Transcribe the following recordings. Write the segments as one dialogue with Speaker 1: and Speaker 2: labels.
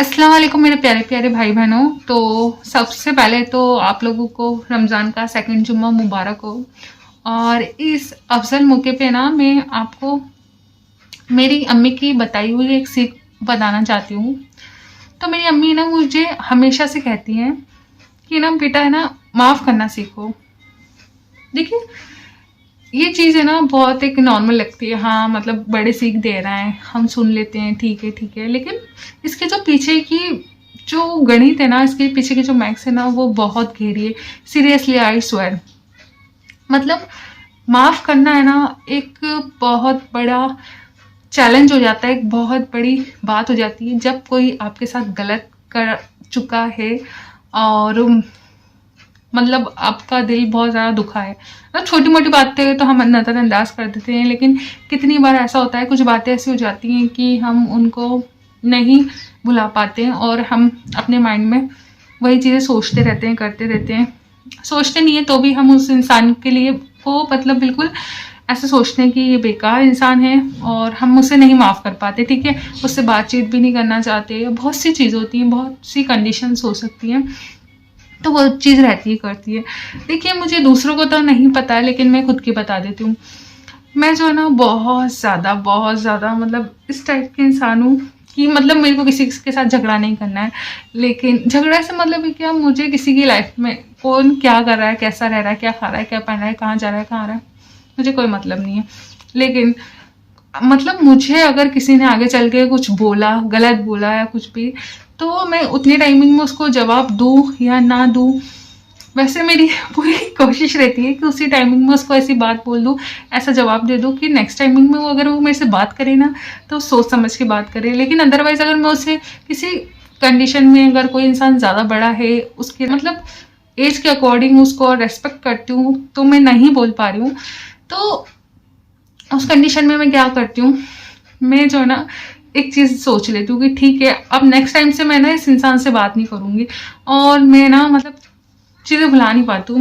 Speaker 1: अस्सलाम वालेकुम मेरे प्यारे प्यारे भाई बहनों। तो सबसे पहले तो आप लोगों को रमज़ान का सेकंड जुम्मा मुबारक हो। और इस अफजल मौके पे ना मैं आपको मेरी अम्मी की बताई हुई एक सीख बताना चाहती हूँ। तो मेरी अम्मी ना मुझे हमेशा से कहती हैं कि ना बेटा है ना, माफ़ करना सीखो। देखिए, ये चीज़ है ना बहुत एक नॉर्मल लगती है, हाँ मतलब बड़े सीख दे रहा है, हम सुन लेते हैं, ठीक है ठीक है। लेकिन इसके जो पीछे की जो गणित है ना, इसके पीछे की जो मैथ्स है ना, वो बहुत गहरी है। Seriously I swear. मतलब माफ़ करना है ना एक बहुत बड़ा चैलेंज हो जाता है, एक बहुत बड़ी बात हो जाती है जब कोई आपके साथ गलत कर चुका है और मतलब आपका दिल बहुत ज़्यादा दुखा है। मतलब छोटी मोटी बातें तो हम नज़रअंदाज कर देते हैं, लेकिन कितनी बार ऐसा होता है, कुछ बातें ऐसी हो जाती हैं कि हम उनको नहीं भुला पाते हैं और हम अपने माइंड में वही चीज़ें सोचते रहते हैं, करते रहते हैं। सोचते नहीं है तो भी हम उस इंसान के लिए को मतलब बिल्कुल ऐसे सोचते हैं कि ये बेकार इंसान है और हम उसे नहीं माफ़ कर पाते, ठीक है, उससे बातचीत भी नहीं करना चाहते। बहुत सी चीज़ होती हैं, बहुत सी कंडीशंस हो सकती हैं, तो वो चीज़ रहती है, करती है। देखिए, मुझे दूसरों को तो नहीं पता है, लेकिन मैं खुद की बता देती हूँ। मैं जो है ना बहुत ज़्यादा मतलब इस टाइप के इंसान हूँ कि मतलब मेरे को किसी के साथ झगड़ा नहीं करना है। लेकिन झगड़ा से मतलब है क्या, मुझे किसी की लाइफ में कौन क्या कर रहा है, कैसा रह रहा है, क्या खा रहा है, क्या पहन रहा है, कहाँ जा रहा है, कहाँ आ रहा है, मुझे कोई मतलब नहीं है। लेकिन मतलब मुझे अगर किसी ने आगे चल के कुछ बोला, गलत बोला या कुछ भी, तो मैं उतनी टाइमिंग में उसको जवाब दूँ या ना दूँ, वैसे मेरी पूरी कोशिश रहती है कि उसी टाइमिंग में उसको ऐसी बात बोल दूँ, ऐसा जवाब दे दूँ कि नेक्स्ट टाइमिंग में वो अगर वो मेरे से बात करे ना, तो सोच समझ के बात करे। लेकिन अदरवाइज़ अगर मैं उसे किसी कंडीशन में, अगर कोई इंसान ज़्यादा बड़ा है, उसके मतलब एज के अकॉर्डिंग उसको रेस्पेक्ट करती हूँ, तो मैं नहीं बोल पा रही हूँ, तो उस कंडीशन में मैं क्या करती हूँ, मैं जो है ना एक चीज़ सोच लेती हूँ कि ठीक है, अब नेक्स्ट टाइम से मैं ना इस इंसान से बात नहीं करूँगी। और मैं ना मतलब चीज़ें भुला नहीं पाती हूँ।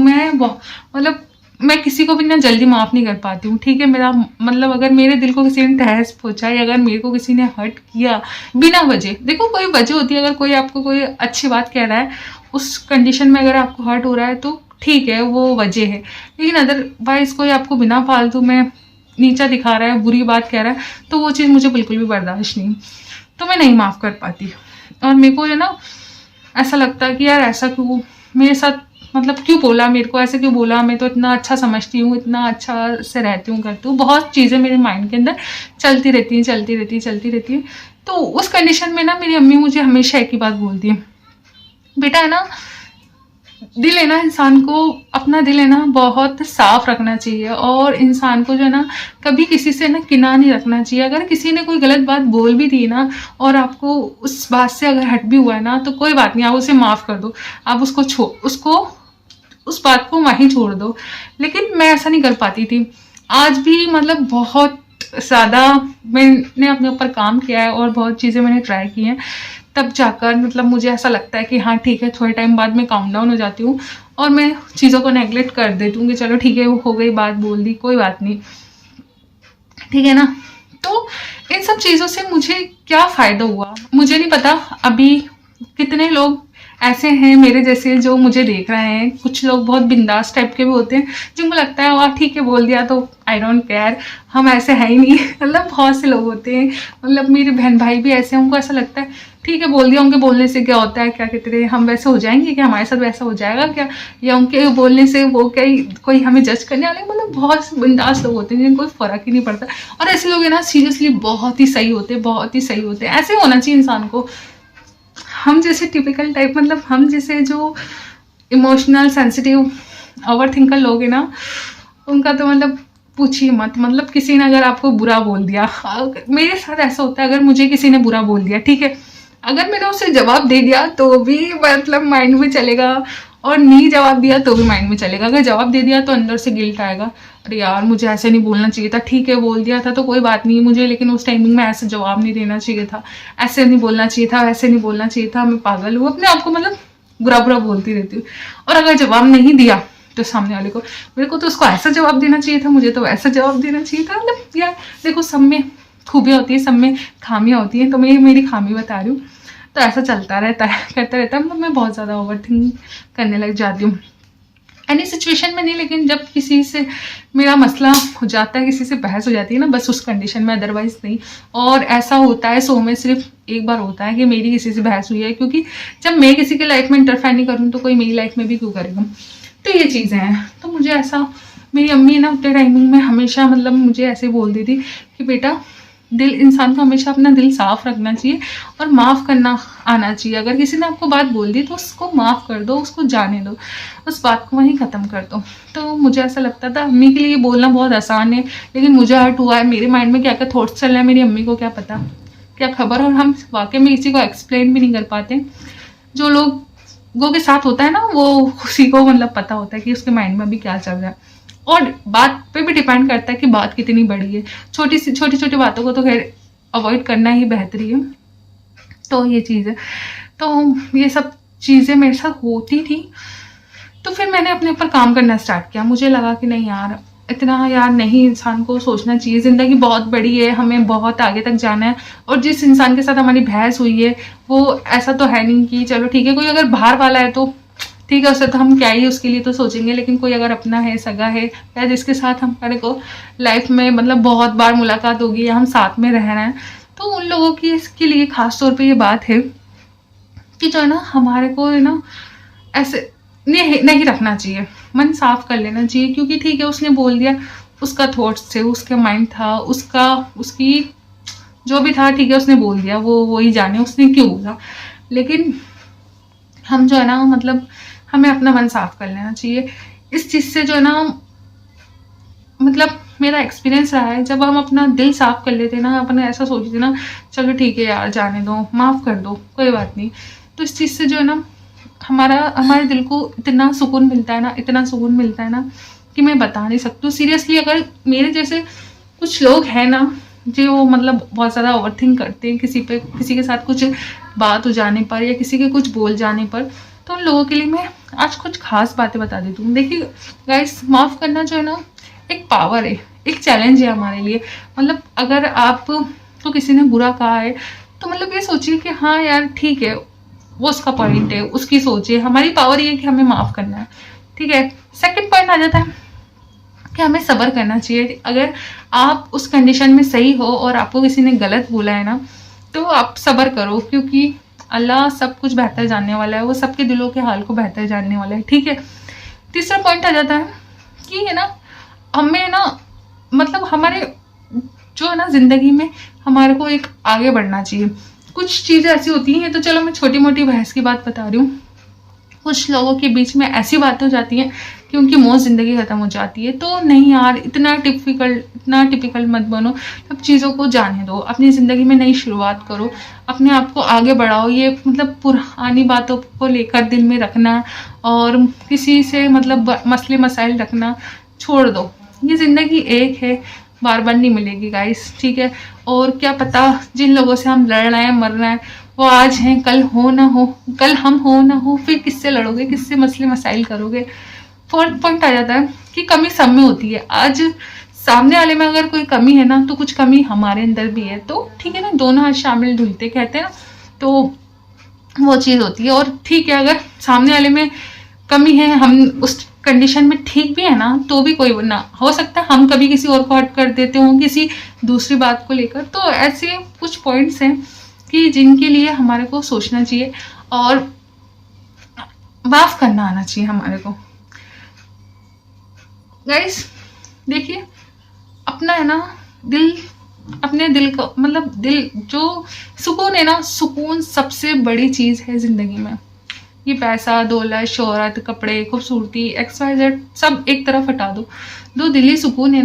Speaker 1: मतलब मैं किसी को भी ना जल्दी माफ़ नहीं कर पाती हूँ, ठीक है। मेरा मतलब अगर मेरे दिल को किसी ने ठेस पहुँचाई, अगर मेरे को किसी ने हर्ट किया बिना वजह, देखो कोई वजह होती है, अगर कोई आपको कोई अच्छी बात कह रहा है, उस कंडीशन में अगर आपको हर्ट हो रहा है तो ठीक है, वो वजह है। लेकिन अदरवाइज़ कोई आपको बिना फालतू में नीचा दिखा रहा है, बुरी बात कह रहा है, तो वो चीज़ मुझे बिल्कुल भी बर्दाश्त नहीं, तो मैं नहीं माफ़ कर पाती। और मेरे को जो ना ऐसा लगता है कि यार ऐसा क्यों मेरे साथ, मतलब क्यों बोला, मेरे को ऐसे क्यों बोला, मैं तो इतना अच्छा समझती हूँ, इतना अच्छा से रहती हूँ, करती हूँ, बहुत चीज़ें मेरे माइंड के अंदर चलती रहती हैं, चलती रहती हैं, चलती रहती हैं। तो उस कंडीशन में ना मेरी अम्मी मुझे हमेशा एक ही बात बोलती है, बेटा है ना, दिल है ना, इंसान को अपना दिल है ना बहुत साफ रखना चाहिए, और इंसान को जो है ना कभी किसी से ना किना नहीं रखना चाहिए। अगर किसी ने कोई गलत बात बोल भी दी ना, और आपको उस बात से अगर हट भी हुआ है ना, तो कोई बात नहीं, आप उसे माफ़ कर दो, आप उसको उस बात को वहीं छोड़ दो। लेकिन मैं ऐसा नहीं कर पाती थी। आज भी मतलब बहुत ज़्यादा मैंने अपने ऊपर काम किया है और बहुत चीज़ें मैंने ट्राई की हैं, तब जाकर मतलब मुझे ऐसा लगता है कि हाँ ठीक है, थोड़े टाइम बाद मैं काउंट डाउन हो जाती हूँ और मैं चीज़ों को नेगलेक्ट कर देती हूँ कि चलो ठीक है, वो हो गई, बात बोल दी, कोई बात नहीं, ठीक है ना। तो इन सब चीज़ों से मुझे क्या फ़ायदा हुआ मुझे नहीं पता। अभी कितने लोग ऐसे हैं मेरे जैसे जो मुझे देख रहे हैं, कुछ लोग बहुत बिंदास टाइप के भी होते हैं, जिनको लगता है वाह ठीक है, बोल दिया तो आई डोंट केयर, हम ऐसे है ही नहीं। मतलब बहुत से लोग होते हैं, मतलब मेरे बहन भाई भी ऐसे हैं, उनको ऐसा लगता है ठीक है, बोल दिया, उनके बोलने से क्या होता है, क्या कहते हैं, हम वैसे हो जाएंगे क्या, हमारे साथ वैसा हो जाएगा क्या, या उनके बोलने से वो क्या कोई हमें जज करने वाले। मतलब बहुत बिंदास लोग होते हैं जिनको कोई फर्क ही नहीं पड़ता, और ऐसे लोग हैं ना सीरियसली बहुत ही सही होते हैं, बहुत ही सही होते हैं। ऐसे होना चाहिए इंसान को। हम जैसे टिपिकल टाइप, मतलब हम जैसे जो इमोशनल सेंसिटिव ओवर थिंकर लोग हैं ना, उनका तो मतलब पूछिए मत। मतलब किसी ने अगर आपको बुरा बोल दिया, मेरे साथ ऐसा होता है, अगर मुझे किसी ने बुरा बोल दिया, ठीक है, अगर मैंने उसे जवाब दे दिया तो भी मतलब माइंड में चलेगा, और नहीं जवाब दिया तो भी माइंड में चलेगा। अगर जवाब दे दिया तो अंदर से गिल्ट आएगा, अरे यार मुझे ऐसे नहीं बोलना चाहिए था, ठीक है बोल दिया था तो कोई बात नहीं मुझे, लेकिन उस टाइमिंग में ऐसे जवाब नहीं देना चाहिए था, ऐसे नहीं बोलना चाहिए था, वैसे नहीं बोलना चाहिए था, मैं पागल हूँ, अपने आप को मतलब बुरा बुरा बोलती रहती हूँ। और अगर जवाब नहीं दिया तो सामने वाले को, मेरे को तो उसको ऐसा जवाब देना चाहिए था, मुझे तो वैसा जवाब देना चाहिए था। मतलब यार देखो, सब में खूबियाँ होती है, सब में खामियाँ होती हैं, तो मैं मेरी खामी बता रही हूँ। तो ऐसा चलता रहता है, करता रहता है। मैं बहुत ज़्यादा ओवर थिंक करने लग जाती हूँ, एनी सिचुएशन में नहीं, लेकिन जब किसी से मेरा मसला हो जाता है, किसी से बहस हो जाती है ना, बस उस कंडीशन में, अदरवाइज नहीं। और ऐसा होता है 100 में सिर्फ एक बार होता है कि मेरी किसी से बहस हुई है, क्योंकि जब मैं किसी की लाइफ में इंटरफेयर नहीं करूँ तो कोई मेरी लाइफ में भी क्यों करेगा। तो ये चीज़ें हैं। तो मुझे ऐसा, मेरी अम्मी ना उतने टाइमिंग में हमेशा मतलब मुझे ऐसे बोलती थी कि बेटा, दिल, इंसान को हमेशा अपना दिल साफ रखना चाहिए और माफ़ करना आना चाहिए। अगर किसी ने आपको बात बोल दी तो उसको माफ़ कर दो, उसको जाने दो, उस बात को वहीं ख़त्म कर दो। तो मुझे ऐसा लगता था, अम्मी के लिए बोलना बहुत आसान है, लेकिन मुझे हर्ट हुआ है, मेरे माइंड में क्या क्या थॉट्स चल रहे हैं, मेरी अम्मी को क्या पता, क्या खबर। और हम वाकई में किसी को एक्सप्लेन भी नहीं कर पाते। जो लोगों के साथ होता है ना, वो उसी को मतलब पता होता है कि उसके माइंड में अभी क्या चल रहा है। और बात पे भी डिपेंड करता है कि बात कितनी बड़ी है। छोटी छोटी बातों को तो खैर अवॉइड करना ही बेहतरी है। तो ये चीज़ है। तो ये सब चीज़ें मेरे साथ होती थी। तो फिर मैंने अपने ऊपर काम करना स्टार्ट किया। मुझे लगा कि नहीं यार, इतना यार नहीं, इंसान को सोचना चाहिए, ज़िंदगी बहुत बड़ी है, हमें बहुत आगे तक जाना है। और जिस इंसान के साथ हमारी बहस हुई है वो ऐसा तो है नहीं कि चलो ठीक है, कोई अगर बाहर वाला है तो ठीक है, उससे तो हम क्या ही उसके लिए तो सोचेंगे। लेकिन कोई अगर अपना है, सगा है, या जिसके साथ हमारे को लाइफ में मतलब बहुत बार मुलाकात होगी या हम साथ में रह रहे हैं, तो उन लोगों की इसके लिए खास तौर पे ये बात है कि जो है ना, हमारे को है ना ऐसे नहीं रखना चाहिए, मन साफ कर लेना चाहिए। क्योंकि ठीक है, उसने बोल दिया, उसका थॉट्स थे, उसका माइंड था, उसकी जो भी था, ठीक है, उसने बोल दिया, वो ही जाने उसने क्यों बोला। लेकिन हम जो है ना, मतलब हमें अपना मन साफ कर लेना चाहिए। इस चीज़ से जो है ना, मतलब मेरा एक्सपीरियंस रहा है, जब हम अपना दिल साफ कर लेते ना, अपने ऐसा सोचते ना, चलो ठीक है यार, जाने दो, माफ़ कर दो, कोई बात नहीं, तो इस चीज़ से जो है ना, हमारे दिल को इतना सुकून मिलता है ना, इतना सुकून मिलता है ना कि मैं बता नहीं सकती। सीरियसली, अगर मेरे जैसे कुछ लोग हैं ना, जो मतलब बहुत ज़्यादा ओवरथिंक करते हैं किसी के साथ कुछ बात हो जाने पर या किसी के कुछ बोल जाने पर, तो उन लोगों के लिए मैं आज कुछ खास बातें बता देती हूँ। देखिए गाइस, माफ़ करना जो है ना, एक पावर है, एक चैलेंज है हमारे लिए। मतलब अगर आप तो किसी ने बुरा कहा है तो मतलब ये सोचिए कि हाँ यार ठीक है, वो उसका पॉइंट है, उसकी सोच है। हमारी पावर ये है कि हमें माफ़ करना है, ठीक है। सेकंड पॉइंट आ जाता है कि हमें सब्र करना चाहिए। अगर आप उस कंडीशन में सही हो और आपको किसी ने गलत बोला है ना, तो आप सब्र करो, क्योंकि अल्लाह सब कुछ बेहतर जानने वाला है, वो सबके दिलों के हाल को बेहतर जानने वाला है, ठीक है। तीसरा पॉइंट आ जाता है कि है ना, हमें ना मतलब हमारे जो है ना ज़िंदगी में हमारे को एक आगे बढ़ना चाहिए। कुछ चीज़ें ऐसी होती हैं, तो चलो मैं छोटी मोटी बहस की बात बता रही हूँ। कुछ लोगों के बीच में ऐसी बातें हो जाती हैं कि उनकी मौत ज़िंदगी ख़त्म हो जाती है। तो नहीं यार, इतना टिपिकल मत बनो, सब चीज़ों को जाने दो, अपनी ज़िंदगी में नई शुरुआत करो, अपने आप को आगे बढ़ाओ। ये मतलब पुरानी बातों को लेकर दिल में रखना और किसी से मतलब मसले मसाइल रखना छोड़ दो। ये ज़िंदगी एक है, बार बार नहीं मिलेगी गाइस, ठीक है। और क्या पता जिन लोगों से हम लड़ रहे हैं, मर रहे हैं, वो आज हैं, कल हो ना हो, कल हम हो ना हो, फिर किससे लड़ोगे, किससे मसले मसाइल करोगे। फोर्थ पॉइंट आ जाता है कि कमी सब में होती है। आज सामने वाले में अगर कोई कमी है ना, तो कुछ कमी हमारे अंदर भी है, तो ठीक है ना, दोनों हाथ शामिल धुलते कहते हैं ना, तो वो चीज़ होती है। और ठीक है, अगर सामने वाले में कमी है, हम उस कंडीशन में ठीक भी है ना, तो भी कोई ना, हो सकता है हम कभी किसी और को हर्ट कर देते हों किसी दूसरी बात को लेकर। तो ऐसे कुछ पॉइंट्स हैं कि जिनके लिए हमारे को सोचना चाहिए और माफ़ करना आना चाहिए हमारे को। गाइस देखिए, अपना है ना दिल, अपने दिल का मतलब दिल जो सुकून है ना, सुकून सबसे बड़ी चीज़ है ज़िंदगी में। ये पैसा, दौलत, शोहरत, कपड़े, खूबसूरती, XYZ सब एक तरफ हटा दो। जो दिली सुकून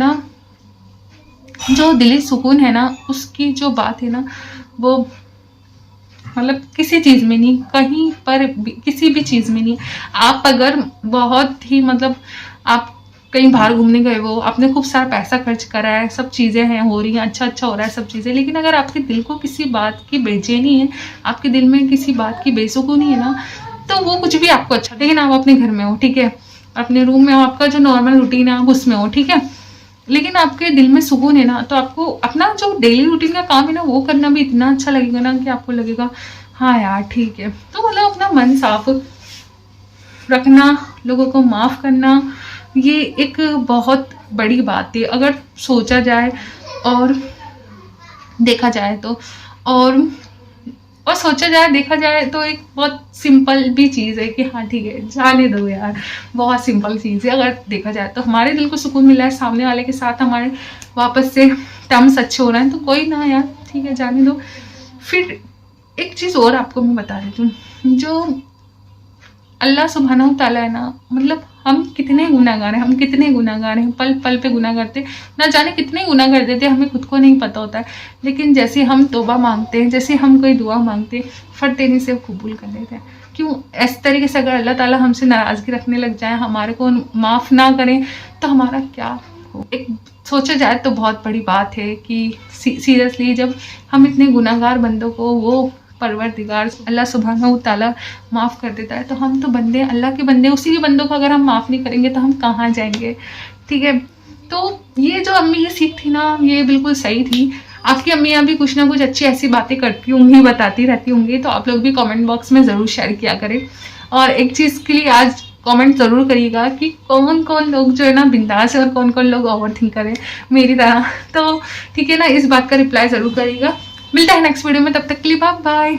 Speaker 1: है ना, उसकी जो बात है ना, वो मतलब किसी चीज़ में नहीं, कहीं पर भी, किसी भी चीज़ में नहीं। आप अगर बहुत ही मतलब आप कहीं बाहर घूमने गए हो, आपने खूब सारा पैसा खर्च करा है, सब चीज़ें हैं, हो रही हैं, अच्छा हो रहा है सब चीज़ें, लेकिन अगर आपके दिल को किसी बात की बेचैनी है, आपके दिल में किसी बात की बेसुकूनी है ना, तो वो कुछ भी आपको अच्छा, लेकिन आप अपने घर में हो, ठीक है, अपने रूम में हो, आपका जो नॉर्मल रूटीन है आप उसमें हो, ठीक है, लेकिन आपके दिल में सुकून है ना, तो आपको अपना जो डेली रूटीन का काम है ना वो करना भी इतना अच्छा लगेगा ना कि आपको लगेगा हाँ यार ठीक है। तो मतलब अपना मन साफ रखना, लोगों को माफ़ करना, ये एक बहुत बड़ी बात है अगर सोचा जाए और देखा जाए तो। और सोचा जाए देखा जाए तो एक बहुत सिंपल भी चीज़ है कि हाँ ठीक है जाने दो यार, बहुत सिंपल चीज़ है। अगर देखा जाए तो हमारे दिल को सुकून मिला है, सामने वाले के साथ हमारे वापस से टर्म्स अच्छे हो रहे हैं, तो कोई ना यार ठीक है जाने दो। फिर एक चीज़ और आपको मैं बता देती हूँ, जो अल्लाह सुब्हानहू ताला है ना, मतलब हम कितने गुनाहगार हैं, हम कितने गुनाहगार हैं, पल पल पे गुनाह करते, ना जाने कितने गुनाह कर देते हमें खुद को नहीं पता होता है। लेकिन जैसे हम तौबा मांगते हैं, जैसे हम कोई दुआ मांगते हैं, फट देने से कबूल कर लेते हैं। क्यों इस तरीके से अगर अल्लाह ताला हमसे नाराज़गी रखने लग जाए, हमारे को माफ़ ना करें, तो हमारा क्या हो। एक सोचा जाए तो बहुत बड़ी बात है कि सीरियसली जब हम इतने गुनाहगार बंदों को वो परवरदिगार अल्लाह सुब्हानहू ताला माफ़ कर देता है, तो हम तो बंदे, अल्लाह के बंदे, उसी के बंदों को अगर हम माफ़ नहीं करेंगे तो हम कहाँ जाएंगे। ठीक है, तो ये जो अम्मी ये सीख थी ना, ये बिल्कुल सही थी। आपकी अम्मियाँ भी कुछ ना कुछ अच्छी ऐसी बातें करती होंगी, बताती रहती होंगी, तो आप लोग भी कमेंट बॉक्स में ज़रूर शेयर किया करें। और एक चीज़ के लिए आज कमेंट ज़रूर करिएगा कि कौन कौन लोग जो है ना बिंदास है और कौन कौन लोग ओवर थिंक करें मेरी तरह। तो ठीक है ना, इस बात का रिप्लाई ज़रूर करिएगा। मिलता है नेक्स्ट वीडियो में, तब तक के लिए बाय बाय।